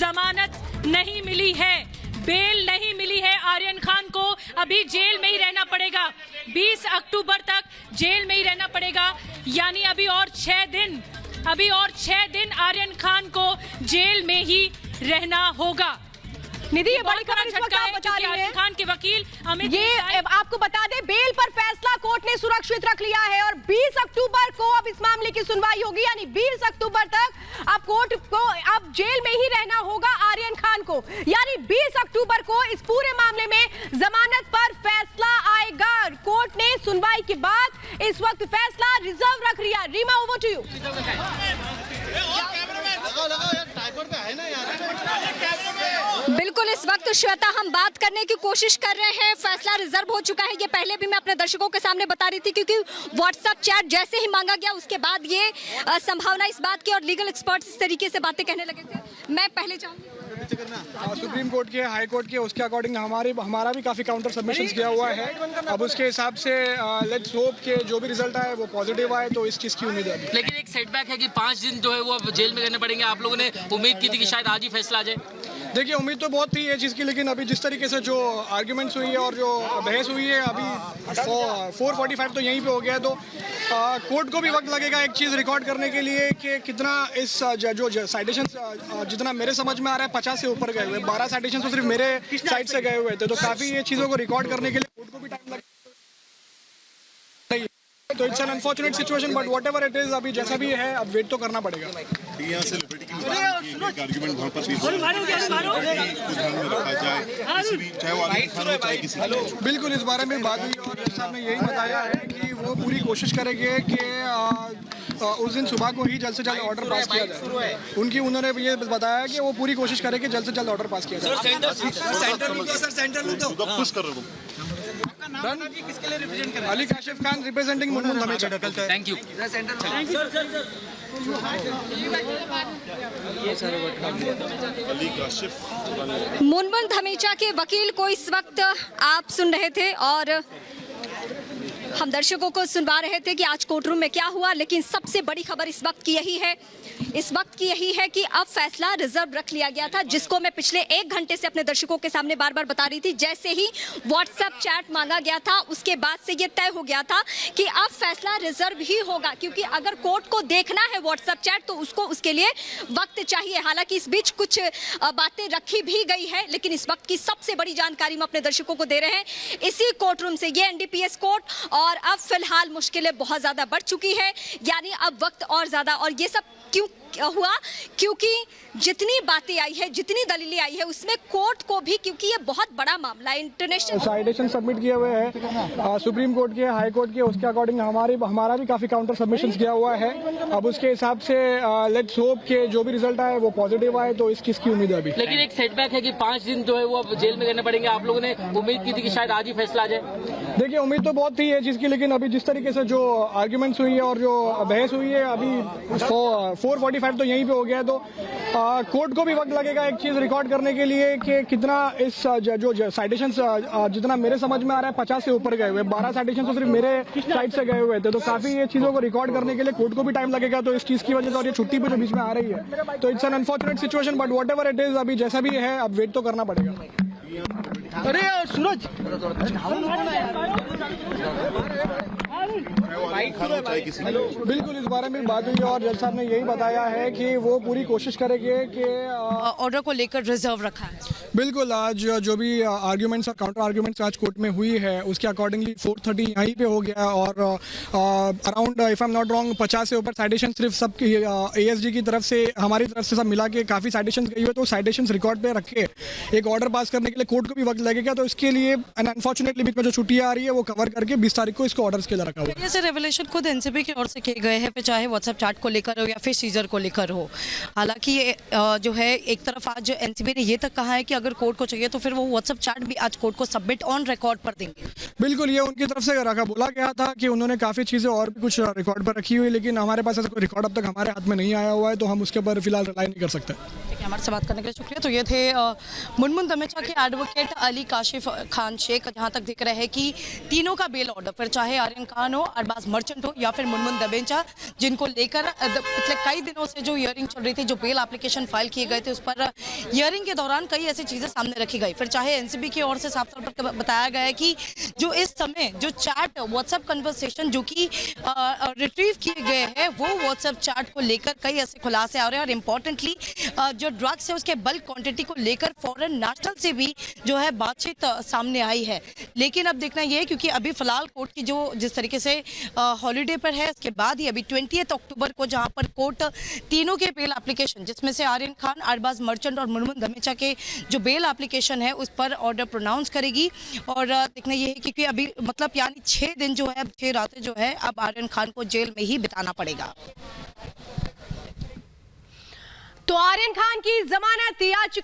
जमानत नहीं मिली है, बेल नहीं मिली है आर्यन खान को। अभी जेल में ही रहना पड़ेगा, 20 अक्टूबर तक जेल में ही रहना पड़ेगा। यानी अभी और 6 दिन आर्यन खान को जेल में ही रहना होगा। निधि, ये बड़ी खबर इस वक्त आप बता रही हैं। खान के वकील अमित ये आपको बता दें, बेल पर फैसला कोर्ट ने सुरक्षित रख लिया है और 20 अक्टूबर को अब इस मामले की सुनवाई होगी। यानी 20 अक्टूबर तक अब कोर्ट को अब जेल में ही रहना होगा आर्यन खान को। यानी 20 अक्टूबर को इस पूरे मामले में जमानत पर फैसला आएगा। कोर्ट ने सुनवाई के बाद इस वक्त फैसला रिजर्व रख लिया। Reema, over to you. बिल्कुल, इस वक्त श्वेता हम बात करने की कोशिश कर रहे हैं। फैसला रिजर्व हो चुका है। ये पहले भी मैं अपने दर्शकों के सामने बता रही थी, क्योंकि व्हाट्सएप चैट जैसे ही मांगा गया उसके बाद ये संभावना इस बात की, और लीगल एक्सपर्ट्स इस तरीके से बातें कहने लगे थे। मैं पहले चाहूंगी सुप्रीम कोर्ट के, हाई कोर्ट के, उसके अकॉर्डिंग हमारा भी काफी काउंटर सबमिशंस किया हुआ है। अब उसके हिसाब से लेट्स होप के जो भी रिजल्ट आए वो पॉजिटिव आए, तो इस चीज की उम्मीद है। लेकिन एक सेटबैक है कि 5 दिन जो है वो अब जेल में रहने पड़ेंगे। आप लोगों ने उम्मीद की थी कि शायद आज ही फैसला आ जाए। देखिए, उम्मीद तो बहुत थी ये चीज़ की, लेकिन अभी जिस तरीके से जो आर्ग्यूमेंट्स हुई है और जो बहस हुई है, अभी 4:45 तो यहीं पे हो गया है। तो कोर्ट को भी वक्त लगेगा एक चीज़ रिकॉर्ड करने के लिए कि कितना इस जो साइटेशंस, जितना मेरे समझ में आ रहा है 50 से ऊपर गए हुए, 12 साइटेशन तो सिर्फ मेरे साइड से गए हुए थे। तो काफ़ी ये चीज़ों को रिकॉर्ड करने के लिए कोर्ट को भी टाइम लगेगा। तो it's an unfortunate situation, but whatever it is, अभी जैसा भी है अब वेट तो करना पड़ेगा। यहाँ से लिबर्टी की आर्गुमेंट वहाँ पर पेश ध्यान में रखा जाए, चाहे वो आर्यन खान हो चाहे किसी। बिल्कुल, इस बारे में बात हुई और जज साहब ने यही बताया है कि वो पूरी कोशिश करेंगे कि उस दिन सुबह को ही जल्द से जल्द ऑर्डर पास किया जाए। उन्होंने ये बताया कि वो पूरी कोशिश करेंगे जल्द से जल्द ऑर्डर पास किया जाए। Ali Kashif Khan representing Munmun Dhamija. Thank you. Munmun Dhamija के वकील को इस वक्त आप सुन रहे थे और हम दर्शकों को सुनवा रहे थे कि आज कोर्ट रूम में क्या हुआ। लेकिन सबसे बड़ी खबर इस वक्त की यही है कि अब फैसला रिजर्व रख लिया गया था, जिसको मैं पिछले 1 घंटे से अपने दर्शकों के सामने बार बार बता रही थी। जैसे ही व्हाट्सएप चैट मांगा गया था उसके बाद से ये तय हो गया था कि अब फैसला रिजर्व ही होगा, क्योंकि अगर कोर्ट को देखना है व्हाट्सएप चैट तो उसके लिए वक्त चाहिए। हालांकि इस बीच कुछ बातें रखी भी गई है, लेकिन इस वक्त की सबसे बड़ी जानकारी हम अपने दर्शकों को दे रहे हैं इसी कोर्ट रूम से। ये एनडीपीएस कोर्ट, और अब फिलहाल मुश्किलें बहुत ज्यादा बढ़ चुकी है। यानी अब वक्त और ज्यादा, और ये सब क्यों हुआ? क्योंकि जितनी बातें आई है, जितनी दलीलें आई है, उसमें कोर्ट को भी, क्योंकि ये बहुत बड़ा मामला है, इंटरनेशनल साइटेशन सबमिट किए हुए हैं सुप्रीम कोर्ट के, हाई कोर्ट के, उसके अकॉर्डिंग हमारा भी काफी काउंटर सबमिशंस किया हुआ है। अब उसके हिसाब से लेट्स होप के जो भी रिजल्ट आए वो पॉजिटिव आए, तो इस चीज की उम्मीद है अभी। लेकिन एक सेटबैक है कि 5 दिन जो है वो अब जेल में रहने पड़ेंगे। आप लोगों ने उम्मीद की थी कि शायद आज ही फैसला आ जाए। देखिए, उम्मीद तो बहुत थी ये चीज की, लेकिन अभी जिस तरीके से जो आर्ग्यूमेंट्स हुई है और जो बहस हुई है, अभी 4:45 तो यहीं पे हो गया है। तो कोर्ट को भी वक्त लगेगा एक चीज रिकॉर्ड करने के लिए कि कितना इस जो साइटेशंस, जितना मेरे समझ में आ रहा है 50 से ऊपर गए हुए, 12 साइटेशन तो सिर्फ मेरे साइड से गए हुए थे। तो काफी ये चीजों को रिकॉर्ड करने के लिए कोर्ट को भी टाइम लगेगा, तो इस चीज की वजह से, और ये छुट्टी पे जो बीच में आ रही है, तो it's an unfortunate situation, but whatever it is, अभी जैसा भी है अब वेट तो करना पड़ेगा। अरे सूरज, बिल्कुल, इस बारे में बात हुई और जज साहब ने यही बताया है कि वो पूरी कोशिश करेंगे कि ऑर्डर को लेकर रिजर्व रखा है। बिल्कुल, आज जो भी आर्ग्यूमेंट्स और काउंटर आर्ग्यूमेंट्स आज कोर्ट में हुई है उसके अकॉर्डिंगली 4:30 यहीं पे हो गया, और around if I am not wrong 50 से ऊपर साइटेशन सिर्फ सब एएसजी की तरफ से, हमारी तरफ से सब मिला के काफ़ी साइटेशन गई हुई है। तो साइटेशन रिकॉर्ड पे रखे एक ऑर्डर पास करने के लिए कोर्ट को भी वक्त लगेगा। तो इसके लिए अनफॉर्चुनेटली बीच में जो छुट्टियां आ रही है वो कवर करके 20 तारीख को इसको ऑर्डर्स के लिए रखा हुआ है। जैसे रेवलेशन खुद एनसीबी की ओर से किए गए हैं, फिर चाहे व्हाट्सएप चैट को लेकर हो या फिर सीजर को लेकर हो। हालांकि ये जो है, एक तरफ आज एनसीबी ने ये तक कहा है कि अगर कोर्ट को चाहिए तो फिर वो व्हाट्सएप चैट भी आज कोर्ट को सबमिट ऑन रिकॉर्ड पर देंगे। बिल्कुल, ये उनकी तरफ से रखा बोला गया था कि उन्होंने काफ़ी चीज़ें और भी कुछ रिकॉर्ड पर रखी हुई, लेकिन हमारे पास ऐसा कोई रिकॉर्ड अब तक हमारे हाथ में नहीं आया हुआ है, तो हम उसके ऊपर फिलहाल रिलाई नहीं कर सकते। हमारे से बात करने के लिए शुक्रिया। तो ये थे मुनमुन दमेचा के एडवोकेट अली काशिफ खान शेख। जहां तक दिख रहा है कि तीनों का बेल ऑर्डर, फिर चाहे आर्यन खान हो, अरबाज मर्चेंट हो या फिर मुनमुन दमेचा, जिनको लेकर पिछले कई दिनों से जो हियरिंग चल रही थी, जो बेल एप्लीकेशन फाइल किए गए थे, उस पर हियरिंग के दौरान कई ऐसी चीजें सामने रखी गई। फिर चाहे एनसीबी की ओर से साफ तौर पर बताया गया है कि जो इस समय जो चैट व्हाट्सएप कन्वर्सेशन जो कि रिट्रीव किए गए हैं, वो व्हाट्सएप चैट को लेकर कई ऐसे खुलासे आ रहे हैं। और इम्पोर्टेंटली जो ड्रग्स है उसके बल्क क्वांटिटी को लेकर फॉरेन नेशनल से भी जो है बातचीत सामने आई है। लेकिन अब देखना यह है क्योंकि अभी फिलहाल कोर्ट की जो जिस तरीके से हॉलीडे पर है, इसके बाद ही अभी 20 अक्टूबर को जहां पर कोर्ट तीनों के बेल एप्लीकेशन, जिसमें से आर्यन खान, अरबाज मर्चेंट और मुनमुन दमेचा के जो बेल एप्लीकेशन है उस पर ऑर्डर प्रोनाउंस करेगी। और देखना यह है क्योंकि अभी मतलब यानी 6 दिन जो है, 6 रातें जो है अब आर्यन खान को जेल में ही बिताना पड़ेगा। तो आर्यन खान की जमानत याचिका